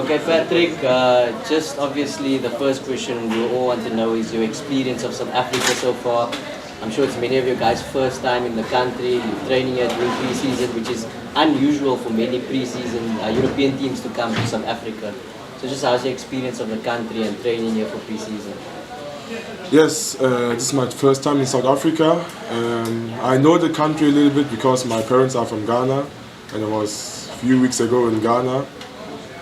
Okay, Patrick, just obviously the first question we all want to know is your experience of South Africa so far. I'm sure it's many of you guys' first time in the country, you're training here during pre-season, which is unusual for many pre-season European teams to come to South Africa. So just how's your experience of the country and training here for pre-season? Yes, this is my first time in South Africa. I know the country a little bit because my parents are from Ghana and I was a few weeks ago in Ghana.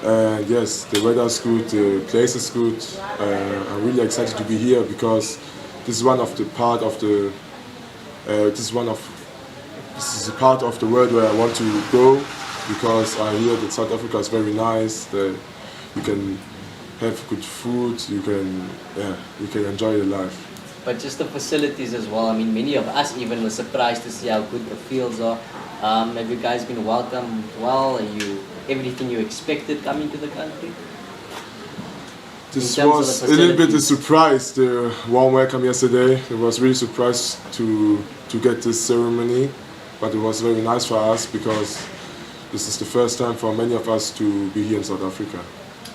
And yes, the weather is good, the place is good. I'm really excited to be here because this is one of the part of the this is a part of the world where I want to go because I hear that South Africa is very nice. That you can have good food, you can enjoy your life. But just the facilities as well. I mean, many of us even were surprised to see how good the fields are. Have you guys been welcomed well? Are you everything you expected coming to the country? This was a little bit a surprise, the warm welcome yesterday. I was really surprised to get this ceremony, but it was very nice for us because this is the first time for many of us to be here in South Africa.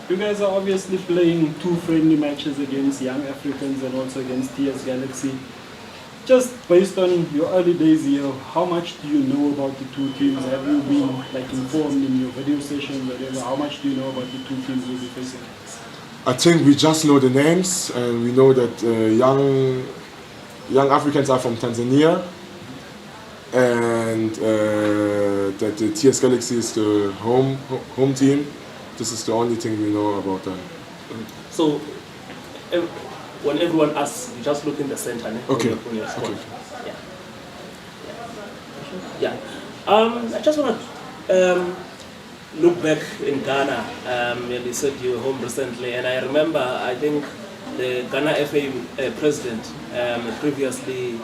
You guys are obviously playing two friendly matches against Young Africans and also against TS Galaxy. Just based on your early days here, how much do you know about the two teams? Have you been informed in your video session, whatever? How much do you know about the two teams we'll be facing? I think we just know the names and we know that young Africans are from Tanzania and that the TS Galaxy is the home team. This is the only thing we know about them. So, when everyone asks, you just look in the center. Okay. On your spot. Okay. Yeah. I just want to look back in Ghana. You said you were home recently, and I remember, I think the Ghana FA president previously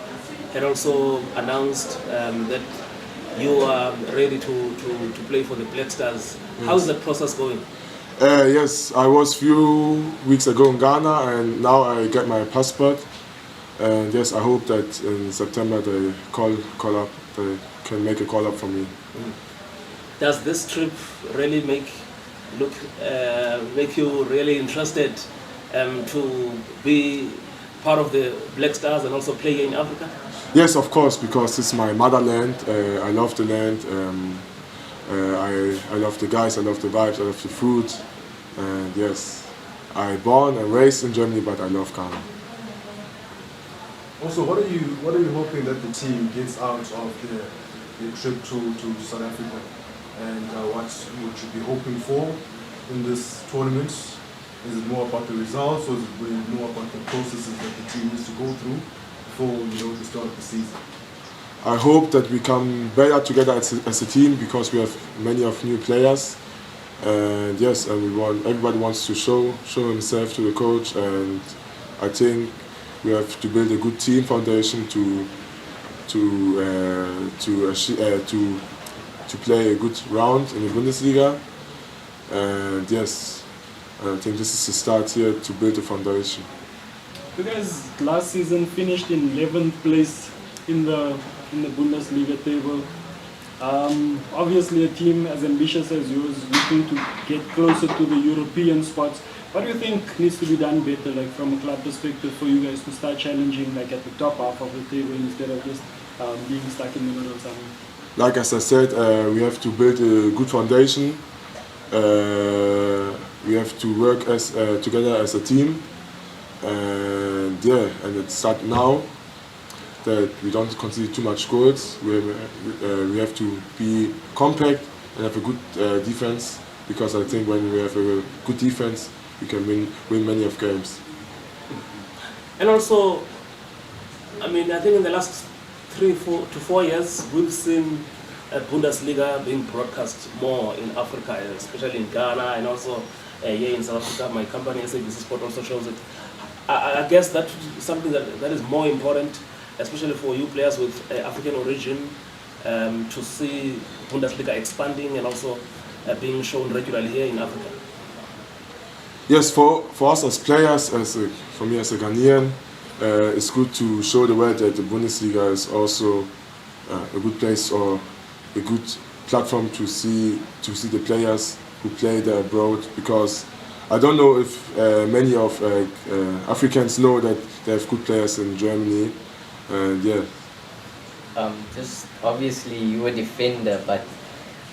had also announced that you are ready to play for the Black Stars. How's the process going? Yes, I was few weeks ago in Ghana and now I get my passport. And yes, I hope that in September they call up, they can make a call up for me. Does this trip really make you really interested to be part of the Black Stars and also play here in Africa? Yes, of course, because it's my motherland. I love the land. I love the guys, I love the vibes, I love the food. And yes, I born and raised in Germany, but I love Ghana. Also, what are you hoping that the team gets out of the trip to South Africa? And what would you be hoping for in this tournament? Is it more about the results or is it more about the processes that the team needs to go through before the start of the season? I hope that we come better together as a team because we have many of new players, and yes, and everybody wants to show himself to the coach, and I think we have to build a good team foundation to play a good round in the Bundesliga, and yes, I think this is the start here to build a foundation. You guys last season finished in 11th place in the Bundesliga table. Obviously a team as ambitious as yours looking to get closer to the European spots. What do you think needs to be done better, from a club perspective, for you guys to start challenging at the top half of the table instead of just being stuck in the middle somewhere? Like as I said, we have to build a good foundation. We have to work together as a team. And it starts now. That we don't concede too much goals. We have to be compact and have a good defense, because I think when we have a good defense, we can win many of games. And also, I think in the last 3 to 4 years, we've seen Bundesliga being broadcast more in Africa, especially in Ghana, and also here in South Africa. My company, SABC Sport, also shows it. I guess that is something that is more important, especially for you players with African origin, to see Bundesliga expanding and also being shown regularly here in Africa. Yes, for us as players, for me as a Ghanaian, it's good to show the world that the Bundesliga is also a good place or a good platform to see the players who play there abroad, because I don't know if many of Africans know that they have good players in Germany, and yeah. Just obviously you a defender, but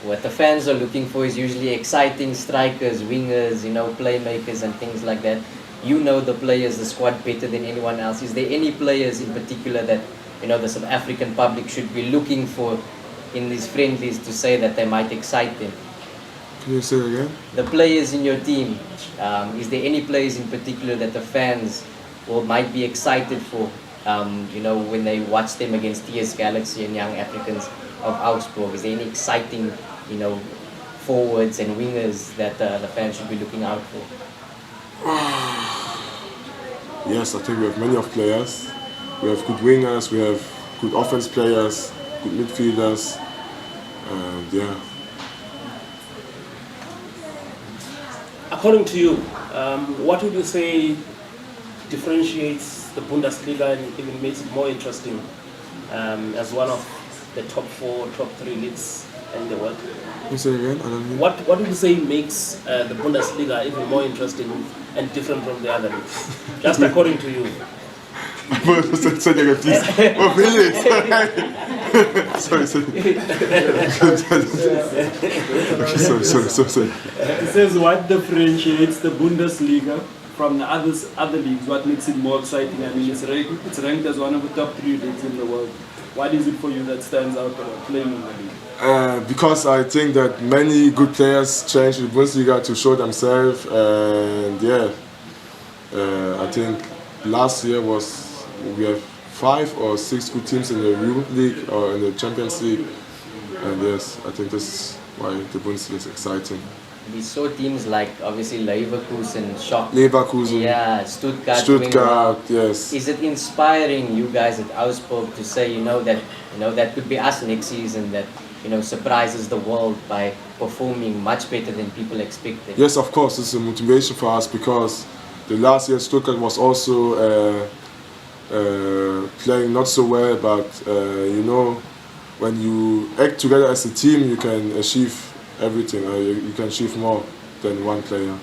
what the fans are looking for is usually exciting strikers, wingers, you know, playmakers and things like that. You know the players, the squad better than anyone else. Is there any players in particular that, you know, the South African public should be looking for in these friendlies to say that they might excite them? Can you say it again? The players in your team, is there any players in particular that the fans might be excited for, you know, when they watch them against TS Galaxy and Young Africans of Augsburg? Is there any exciting, you know, forwards and wingers that the fans should be looking out for? Yes, I think we have many of players. We have good wingers, we have good offense players, good midfielders, and yeah. According to you, what would you say differentiates the Bundesliga and even makes it more interesting as one of the top 4, top 3 leagues in the world? Can you say it again? I don't know. What would you say makes the Bundesliga even more interesting and different from the other leagues? Just according to you. Sorry. Sorry. It says what differentiates the Bundesliga from the other leagues? What makes it more exciting? I mean, it's ranked as one of the top 3 leagues in the world. What is it for you that stands out about playing in the league? Because I think that many good players change the Bundesliga to show themselves, and yeah, I think last year we have 5 or 6 good teams in the Europe League or in the Champions League, and yes, I think this is why the Bundesliga is exciting. We saw teams like obviously Leverkusen, Leverkusen, yeah, Stuttgart, yes. Is it inspiring you guys at Augsburg to say, you know, that could be us next season, that, you know, surprises the world by performing much better than people expected? Yes, of course, it's a motivation for us, because the last year Stuttgart was also playing not so well, but you know, when you act together as a team, you can achieve everything. You can achieve more than one player.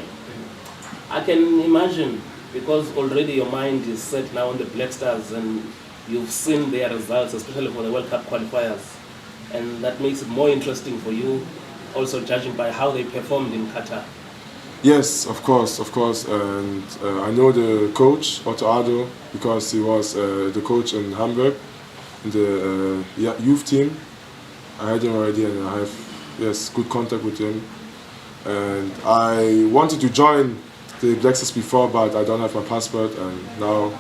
I can imagine, because already your mind is set now on the Black Stars and you've seen their results, especially for the World Cup qualifiers, and that makes it more interesting for you, also judging by how they performed in Qatar. Yes, of course, and I know the coach, Otto Addo, because he was the coach in Hamburg, in the youth team. I had him already, and I have good contact with him. And I wanted to join the Black Stars before, but I don't have my passport, and now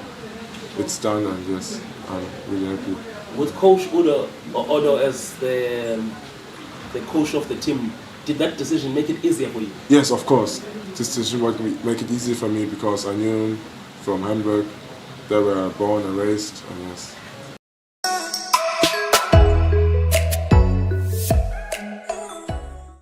it's done, and yes, I'm really happy. With Coach Otto as the coach of the team, did that decision make it easier for you? Yes, of course. This decision would make it easy for me, because I knew him from Hamburg, there were born and raised, and yes.